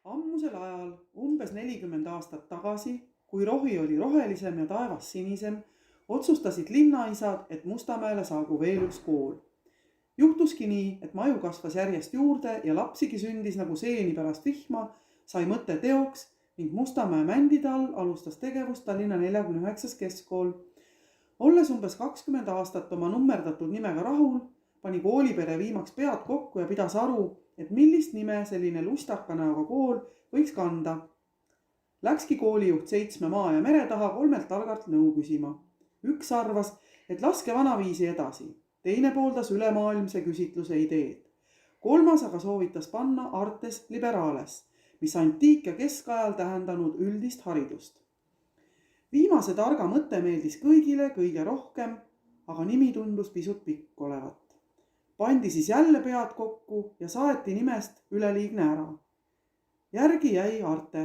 Ammusel ajal, umbes 40 aastat tagasi, kui rohi oli rohelisem ja taevas sinisem, otsustasid linnaisad, et Mustamäele saagu veel üks kool. Juhtuski nii, et maju kasvas järjest juurde ja lapsigi sündis nagu seeni pärast vihma, sai mõte teoks ning Mustamäe mändide all alustas tegevust Tallinna 49. keskkool. Olles umbes 20 aastat oma nummerdatud nimega rahul, pani koolipere viimaks pead kokku ja pidas aru, et millist nime selline lustaka näoga kool võiks kanda. Läkski koolijuht 7 maa ja mere taha 3 targalt nõu küsima. Üks arvas, et laske vanaviisi edasi. Teine pooldas ülemaailmse küsitluse ideed. 3 aga soovitas panna artes liberales, mis antiik- ja keskajal tähendanud üldist haridust. Viimase targa mõte meeldis kõigile kõige rohkem, aga nimi tundus pisut pikk olevat. Pandi siis jälle pead kokku ja saeti nimest üleliigne ära. Järgi jäi Arte.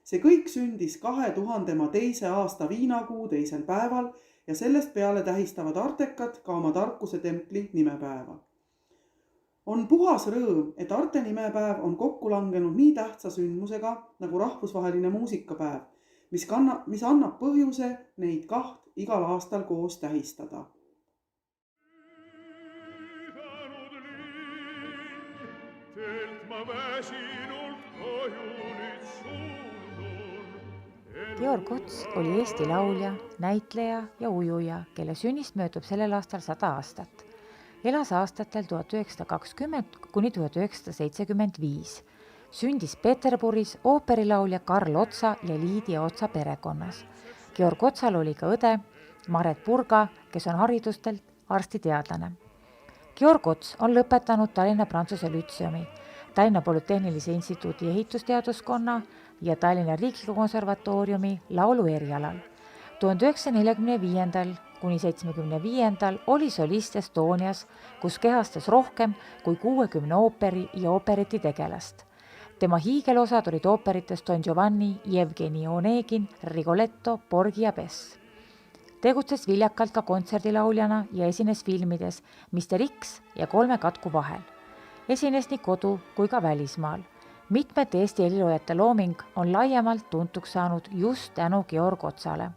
See kõik sündis 2002. aasta viinakuu 2. päeval ja sellest peale tähistavad artekad ka oma tarkuse templi nimepäeva. On puhas rõõm, et Arte nimepäev on kokku langenud nii tähtsa sündmusega nagu rahvusvaheline muusikapäev, mis annab põhjuse neid 2 igal aastal koos tähistada. Georg Ots oli Eesti laulja, näitleja ja ujuja, kelle sünnist möödub sellel aastal 100 aastat. Elas aastatel 1920 kuni 1975. Sündis Peterburis ooperilaulja Karl Otsa ja Liidia Otsa perekonnas. Georg Otsal oli ka õde Maret Purga, kes on haridustelt arstiteadlane. Georg Ots on lõpetanud Tallinna Prantsuse Lütseumi, Tallinna Polütehnilise Instituudi ehitusteaduskonna ja Tallinna Riikliku Konservatooriumi laulu erialal. 1945. kuni 1975. oli solist Estonias, kus kehastas rohkem kui 60 ooperi ja ooperiti tegelast. Tema hiigelosad olid ooperites Don Giovanni, Jevgeni Onegin, Rigoletto, Porgy ja Bess. Tegutses viljakalt ka kontserdilauljana ja esines filmides Mr. X ja 3 katku vahel. Esines nii kodu kui ka välismaal. Mitmete Eesti heliloojate looming on laiemalt tuntuks saanud just tänu Georg Otsale.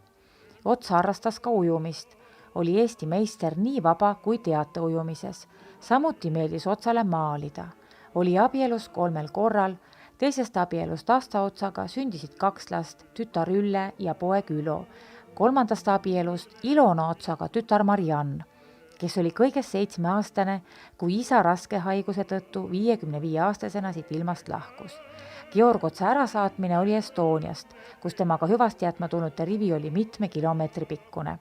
Ots harrastas ka ujumist, oli Eesti meister nii vaba kui teate ujumises. Samuti meeldis Otsale maalida. Oli abielus 3 korral, teisest abielust Asta Otsaga sündisid 2 last, tütar Ülle ja poeg Ülo. 3. abielust Ilona Otsaga tütar Mariann, kes oli kõigest 7-aastane, kui isa raske haiguse tõttu 55-aastasena siit ilmast lahkus. Georg Otsa ärasaatmine oli Estoniast, kus temaga hüvasti jätma tulnute rivi oli mitme kilomeetri pikkune.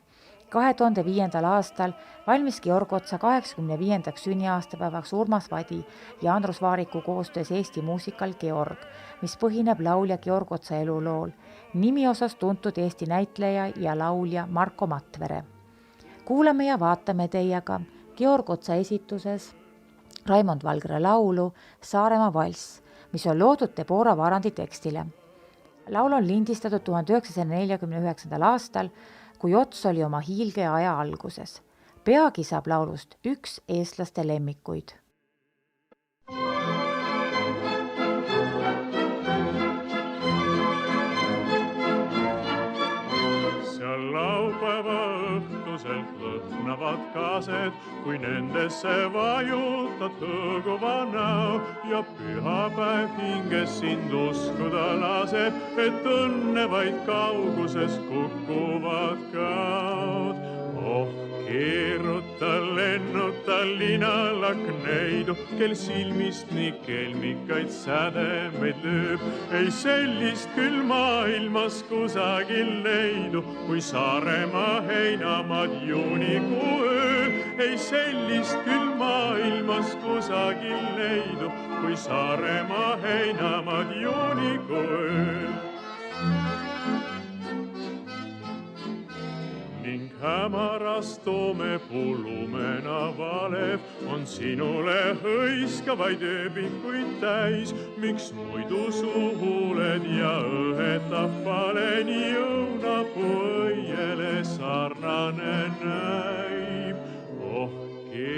2005. aastal valmis Georg Otsa 85. sünniaastapäevaks Urmas Vadi ja Andrus Vaariku koostöös Eesti muusikal Georg, mis põhineb laulja Georg Otsa elulool, nimi osas tuntud Eesti näitleja ja laulja Marko Matvere. Kuulame ja vaatame teiega Georg Otsa esituses Raimond Valgre laulu Saaremaa valss, mis on loodud Debora Varandi tekstile. Laul on lindistatud 1949. aastal, kui Ots oli oma hiilge aja alguses. Peagi saab laulust üks eestlaste lemmikuid. Seal laupäeva õhtuselt lõhnavad kaased, kui nendesse vajutad tõguva näo ja pühapäev hinges sind uskuda laseb, et õnne vaid kauguses kukuvad kaod. Oh, keeruta, lennuta linalakneidu, kel silmist nii kelmikaid sädemeid lööb. Ei sellist küll maailmas kusagil leidu, kui Saaremaa heinamaad juunikuu ööl. Ei sellist küll maailmas kusagil leidu, kui Saaremaa heinamaad juunikuu ööl. Ning hämaras toomepuu lumena valev on sinule hõiskavaid ööbikuid täis. Miks muidu suhuled ja õhetab paleni õunapuu õiele sarnane näib? Oh,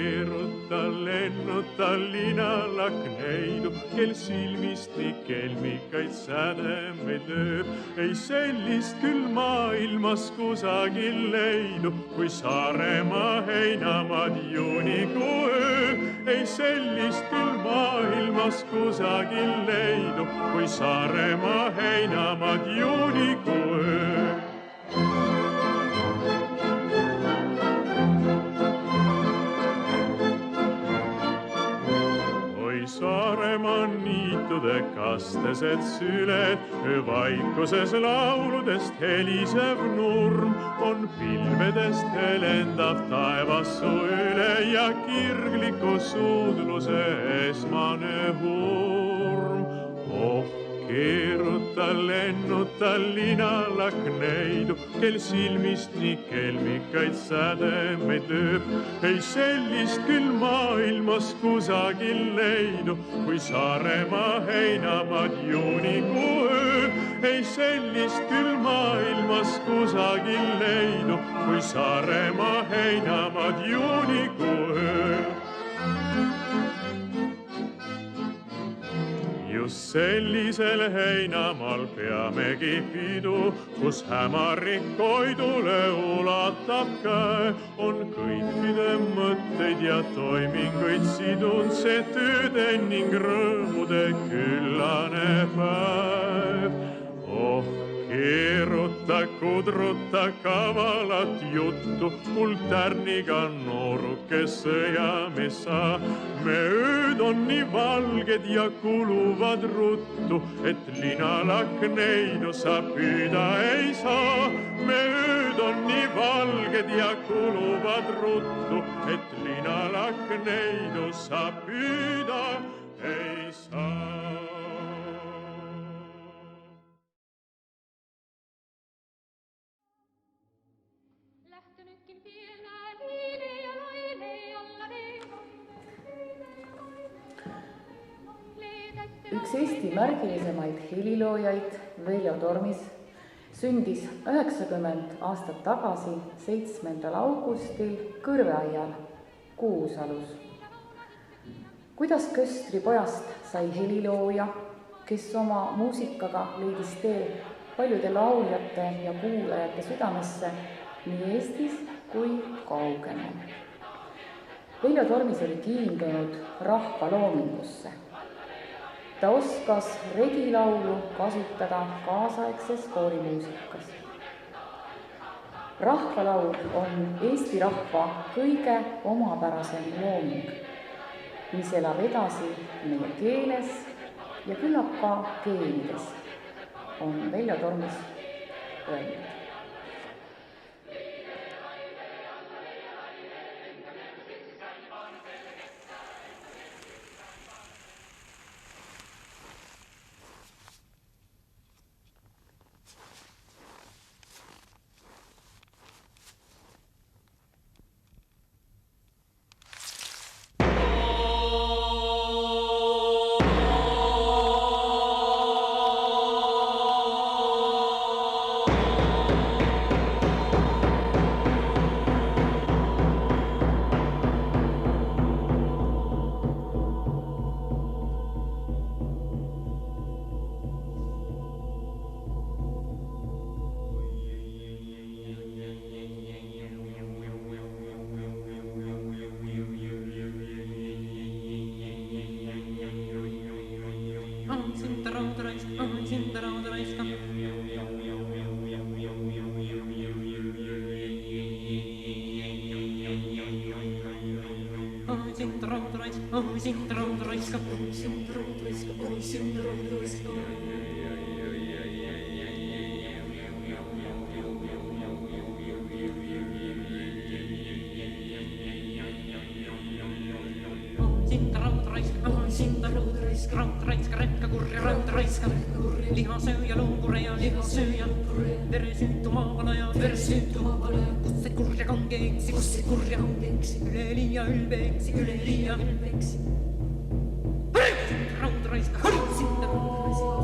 keeruta, lennuta linalakneidu, kel silmist nii kelmikaid sädemeid lööb. Ei sellist küll maailmas kusagil leidu, kui Saaremaa heinamaad juunikuu öö. Ei sellist küll maailmas kusagil leidu, kui Saaremaa heinamaad juunikuu öö. Saaremaa niitude kastesed süled, öövaikuses lauludest helisev nurm on pilvedest helendav taevassu üle ja kirgliku suudluse esmane hurm. Oh, keeruta, lennuta linalakneidu, kel silmist nii kelmikaid sädemeid lööb. Ei sellist küll maailmas kusagil leidu, kui Saaremaa heinamaad juunikuu öö. Ei sellist küll maailmas kusagil leidu, kui Saaremaa heinamaad juunikuu öö. Just sellisel heinamaal peamegi pidu, kus hämarik koidule ulatab käe. On kõikide mõtteid ja toiminguid sidun see tööde ning rõõmude küllane päev. Oh, keeruta, kudruta kavalat juttu, mul tärniga nooruke sõjamees sa. Me ööd on nii valged ja kuluvad ruttu, et linalakneidu sa püüda ei saa. Me ööd on nii valged ja kuluvad ruttu, et linalakneidu sa püüda ei saa. Üks Eesti märgilisemaid heliloojaid, Veljo Tormis, sündis 90 aastat tagasi 7. augustil Kõrveaial, Kuusalus. Kuidas köstri pojast sai helilooja, kes oma muusikaga leidis tee paljude lauljate ja kuulajate südamesse nii Eestis kui kaugemal. Veljo Tormis oli kiindunud rahvaloomingusse. Ta oskas regilaulu kasutada kaasaegses koorimuusikas. Rahvalaul on Eesti rahva kõige omapärasem looming, mis elab edasi meie keeles ja küllap ka geenides, on Veljo Tormis öelnud. Lihasööjä, luukureja, lihasööjä, veresyyttu maavalaja, kutset kurja kankeiksi, üle liia ylpeiksi, raudraiska,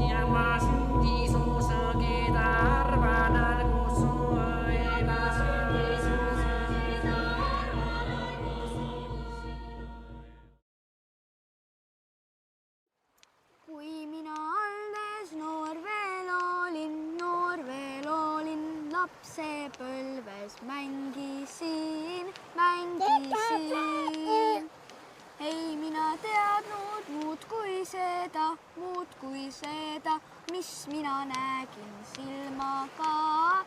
ja maa synti suusa, ketä arvan alku sua elää. lapsepõlves mängisin. Ei mina teadnud muud kui seda, mis mina nägin silmaga.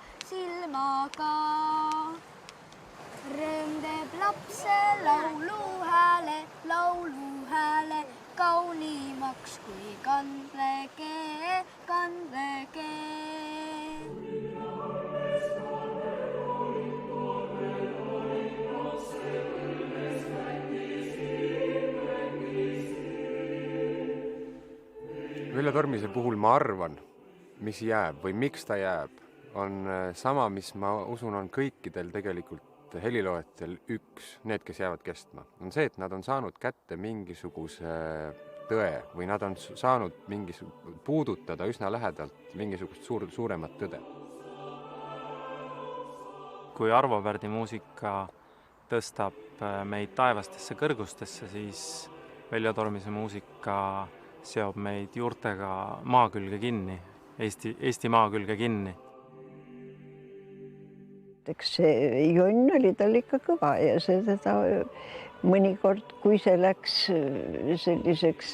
Rõõm teeb lapse lauluhääle, kaunimaks kui kandleke. Veljo Tormise puhul ma arvan, mis jääb või miks ta jääb, on sama, mis ma usun on kõikidel tegelikult heliloojatel üks, need, kes jäävad kestma. On see, et nad on saanud kätte mingisuguse tõe või nad on saanud puudutada üsna lähedalt mingisugust suuremat tõde. Kui Arvo Pärdi muusika tõstab meid taevastesse kõrgustesse, siis Veljo Tormise muusika seob meid juurtega maa külge kinni, Eesti maa külge kinni. Eks see jonn oli tal ikka kõva ja see teda mõnikord, kui see läks selliseks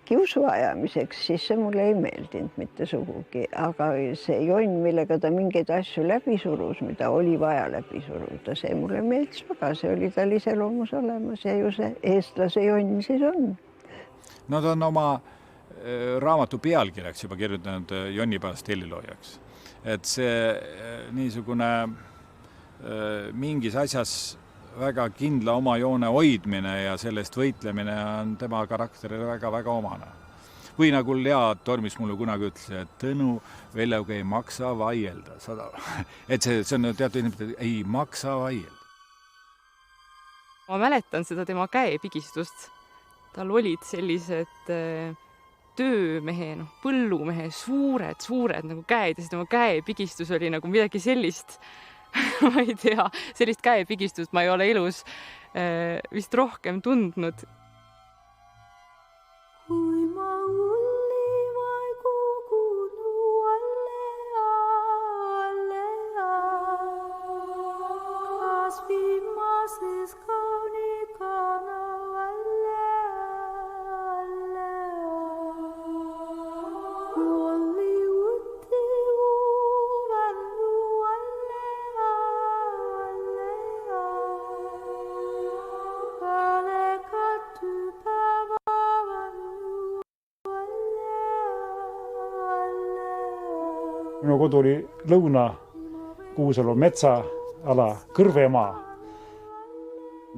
kiusuajamiseks, siis see mulle ei meeldinud mitte sugugi. Aga see jonn, millega ta mingeid asju läbi surus, mida oli vaja läbi suruda, see mulle meeldis väga, see oli tal iseloomus olemas ja ju see eestlase jonn siis on. Nad on oma raamatu pealkirjaks juba kirjutanud jonnipäevast heliloojaks. Et see niisugune mingis asjas väga kindla oma joone hoidmine ja sellest võitlemine on tema karakterile väga omane. Või nagu Lea Tormis mulle kunagi ütles, et Tõnu, Veljoga ei maksa vaielda. Et see on teatud inimesed, ei maksa vaielda. Ma mäletan seda tema käepigistust. Tal olid sellised töömehe, põllumehe suured nagu käed ja tema käepigistus oli nagu midagi sellist, ma ei tea, sellist käepigistust ma ei ole elus vist rohkem tundnud. Kui ma ulli vai kukunu alle, kas viimases kaunikana Minu kodu oli Lõuna-Kuusalu metsaala Kõrvemaa.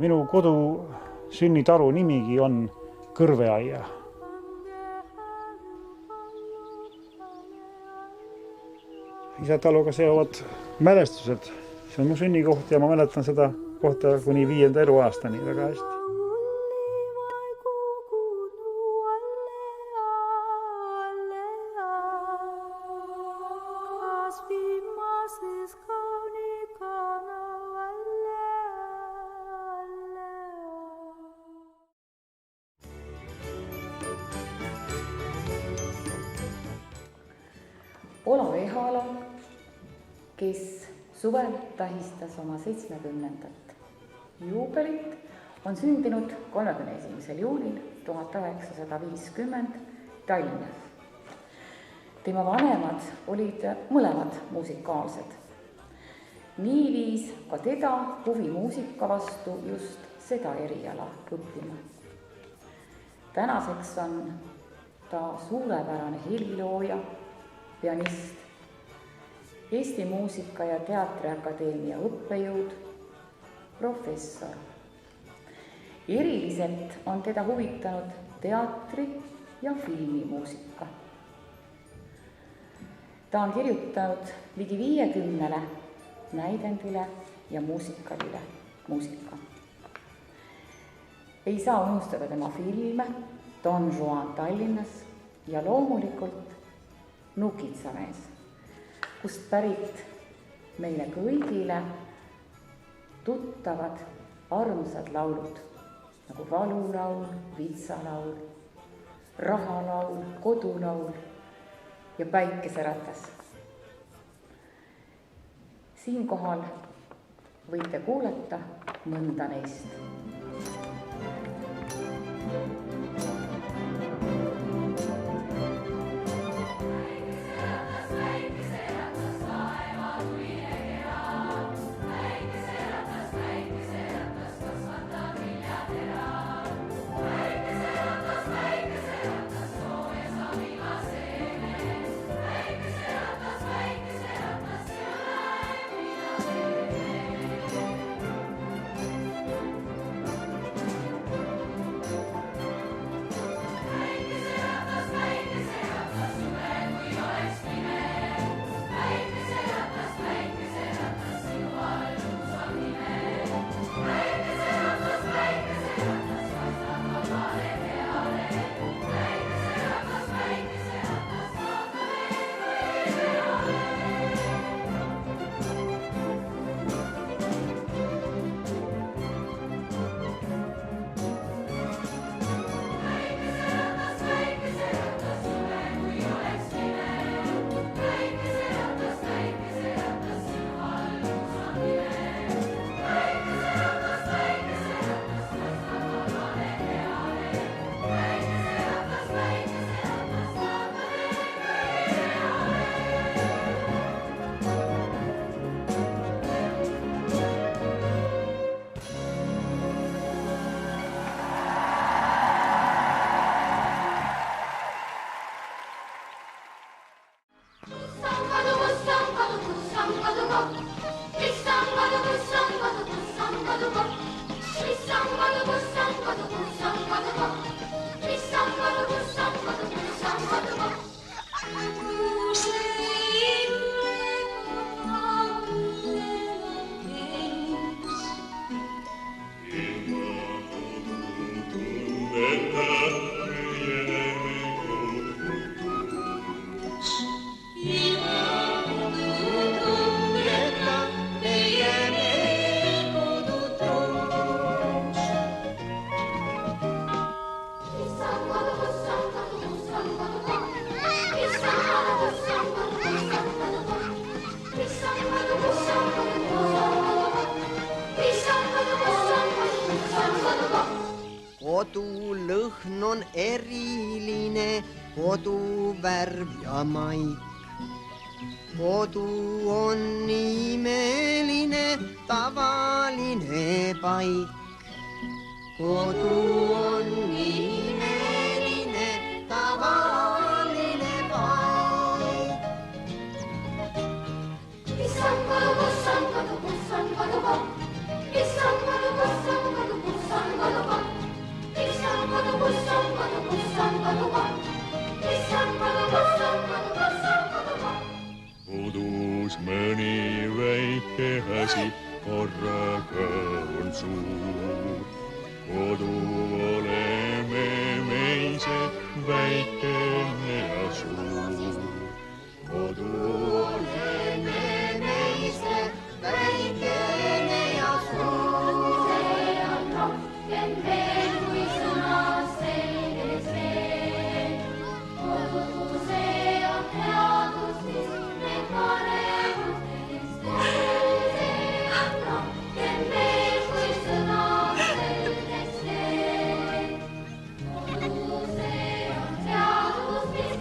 Minu kodu sünnitalu nimigi on Kõrveaia. Isataluga seovad mälestused. See on mu sünnikoht ja ma mäletan seda kohta kuni 5. eluaastani väga hästi. Olav Ehala, kes suvel tähistas oma 70. juubelit, on sündinud 31. juulil 1950 Tallinnas. Tema vanemad olid mõlemad muusikaalsed. Nii viis ka teda huvi muusika vastu just seda eriala õppima. Tänaseks on ta suurepärane helilooja, pianist, Eesti Muusika- ja Teatriakadeemia õppejõud, professor. Eriliselt on teda huvitanud teatri- ja filmimuusika. Ta on kirjutanud ligi 50 näidendile ja muusikalile muusika. Ei saa unustada tema filme Don Juan Tallinnas ja loomulikult Nukitsamees, kust pärit meile kõigile tuttavad armsad laulud nagu valulaul, vitsalaul, rahalaul, kodulaul ja päikeseratas. Siinkohal võite kuulata mõnda neist. Kodulõhn on eriline, koduvärv ja maik. Kodu on imeline, tavaline paik. Kodu on imeline, tavaline paik. Mis on kodu, kus on kodu, kus on kodu koht? Mis on kodu, kus on kodu, kus on kodu koht? Mis on kodu, kus on kodu, kus on kodu koht? Mis on kodu, kus on kodu, kus on kodu koht? Kodus mõni väike asi korraga on suur. Kodu oleme meise väikene ja suur. Kodu oleme meise väikene ja suur. See on rohkem veel kui sõna selge see. Kodu see on headus, mis me paremustest teeb. See on rohkem veel kui sõna selge see. Kodu see on headus, mis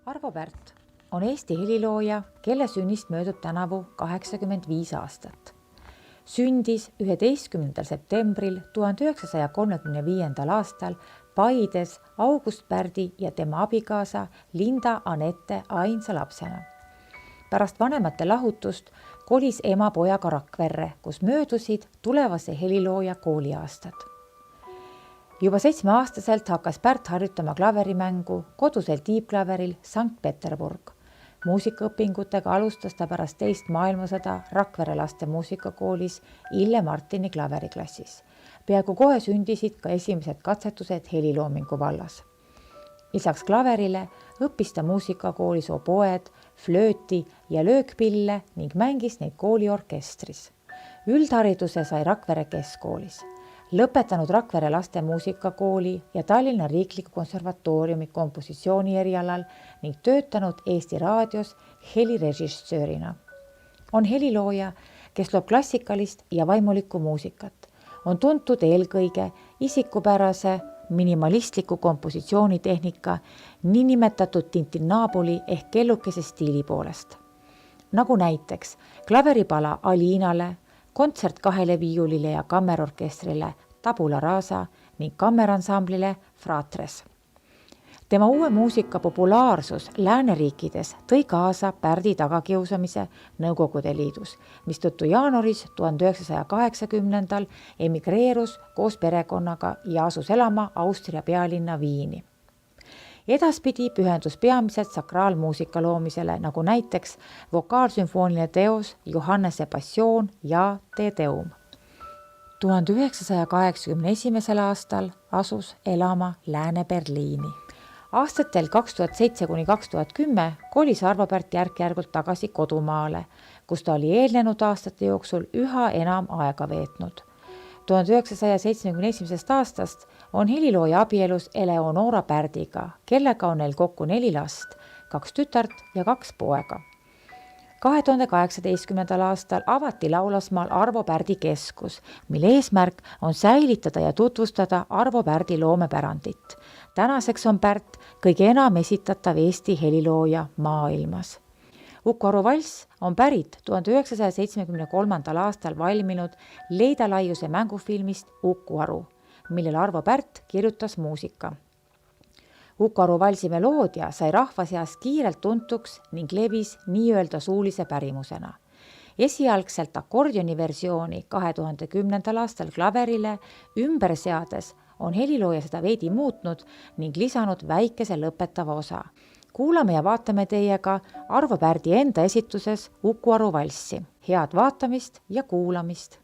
Arvo Pärt on Eesti helilooja, kelle sünnist möödub tänavu 85 aastat. Sündis 11. septembril 1935. aastal Paides August Pärdi ja tema abikaasa Linda Anette ainsa lapsena. Pärast vanemate lahutust kolis ema pojaga Rakverre, kus möödusid tulevase helilooja kooliaastad. Juba 7-aastaselt hakkas Pärt harjutama klaverimängu kodusel tiibklaveril Sankt Peterburg. Muusikaõpingutega alustas ta pärast teist maailmasõda Rakvere laste muusikakoolis Ille Martini klaveriklassis. Peaaegu kohe sündisid ka esimesed katsetused heliloomingu vallas. Lisaks klaverile õppis ta muusikakoolis oboed, flööti ja löökpille ning mängis neid kooliorkestris. Üldhariduse sai Rakvere keskkoolis. Lõpetanud Rakvere laste muusikakooli ja Tallinna Riikliku Konservatooriumi kompositsiooni erialal ning töötanud Eesti Raadios helirežissöörina. On helilooja, kes loob klassikalist ja vaimulikku muusikat. On tuntud eelkõige isikupärase minimalistliku kompositsioonitehnika niinimetatud tintinnaabuli ehk kellukese stiili poolest. Nagu näiteks klaveripala Aliinale, kontsert 2 viiulile ja kammerorkestrile Tabula Rasa ning kammeransamblile Fratres. Tema uue muusika populaarsus lääneriikides tõi kaasa Pärdi tagakiusamise Nõukogude Liidus, mistõttu jaanuaris 1980 emigreerus koos perekonnaga ja asus elama Austria pealinna Viini. Edaspidi pühendus peamiselt sakraalmuusika loomisele, nagu näiteks vokaalsümfooniline teos Johannese passioon ja Te Deum. 1981. aastal asus elama Lääne-Berliini. Aastatel 2007–2010 kolis Arvo Pärt järk-järgult tagasi kodumaale, kus ta oli eelnenud aastate jooksul üha enam aega veetnud. 1971. aastast on helilooja abielus Eleonora Pärdiga, kellega on neil kokku 4 last, 2 tütart ja 2 poega. 2018. aastal avati Laulasmaal Arvo Pärdi keskus, mille eesmärk on säilitada ja tutvustada Arvo Pärdi loomepärandit. Tänaseks on Pärt kõige enam esitatav Eesti helilooja maailmas. Uku Aru valss on pärit 1973. aastal valminud Leida Laiuse mängufilmist Uku Aru, millel Arvo Pärt kirjutas muusika. Uku Aru valsi meloodia sai rahva seas kiirelt tuntuks ning levis nii-öelda suulise pärimusena. Esialgselt akordioni versiooni 2010. aastal klaverile ümber seades on helilooja seda veidi muutnud ning lisanud väikese lõpetava osa. Kuulame ja vaatame teiega Arvo Pärdi enda esituses Uku Aru valssi. Head vaatamist ja kuulamist!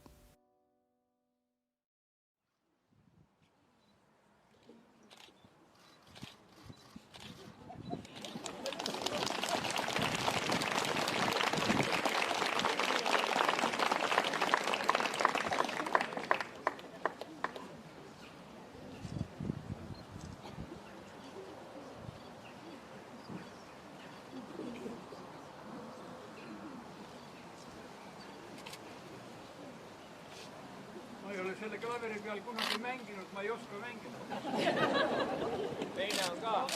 Ma ei ole selle klaveri peal kunagi mänginud, ma ei oska mängida. Teine on ka.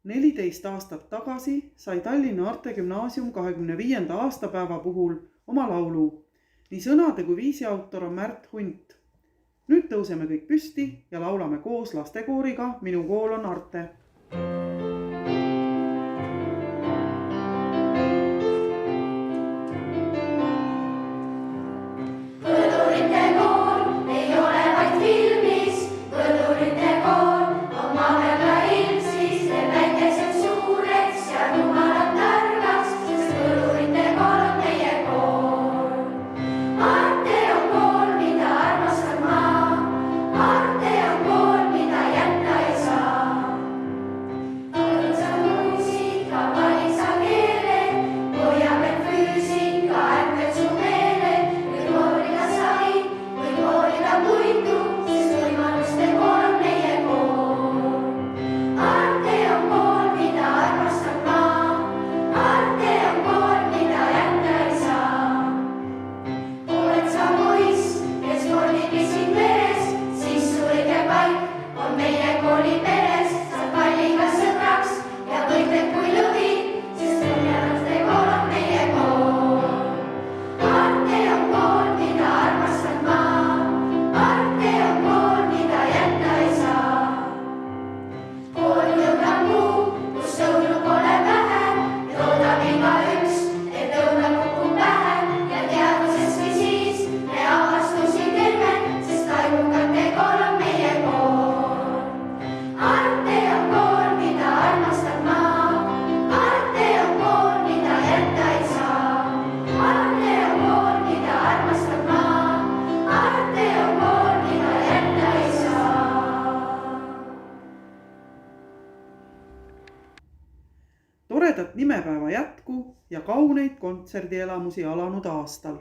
14 aastat tagasi sai Tallinna Arte Gümnaasium 25. aastapäeva puhul oma laulu. Nii sõnade kui viisi autor on Märt Hunt. Nüüd tõuseme kõik püsti ja laulame koos lastekooriga Minu kool on Arte. Põldurite kool ei ole vaid filmis, põldurite kool on maa peal ka ilmsis, teeb väikesed suureks ja jumalad targaks, sest põldurite kool on meie kool. Arte on kool, mida armastab maa, Arte on kool, mida jätta ei saa. Valisa muusika, valisa keele, hoiab end füüsika, ärkvel su meele, võib hoolida sai, võib hoolida puitu, sest võimaluste kool on meie kool. Arte on kool, mida armastab maa, Arte on kool, mida jätta ei saa. Oled sa poiss, kes spordib pisib veres, siis su õige paik on meie kooli peres. Saad palliga sõbraks ja võitled kui lõvi, sest õnnelaste kool on meie kool. Arte on kool, mida armastab maa, Arte on kool, mida jätta ei saa. Kool jõudab muu, kus õunu pole vähe ja loodab igaüks, et õuna kukub pähe ja teadvuseski siis me avastusi teeme, sest taimukate kool on meie kool. Arte on kool, mida armastab maa, Arte on kool, mida jätta ei saa. Arte on kool, mida armastab maa, Arte on kool, mida jätta ei saa. Toredat nimepäeva jätku ja kauneid kontserdielamusi alanud aastal!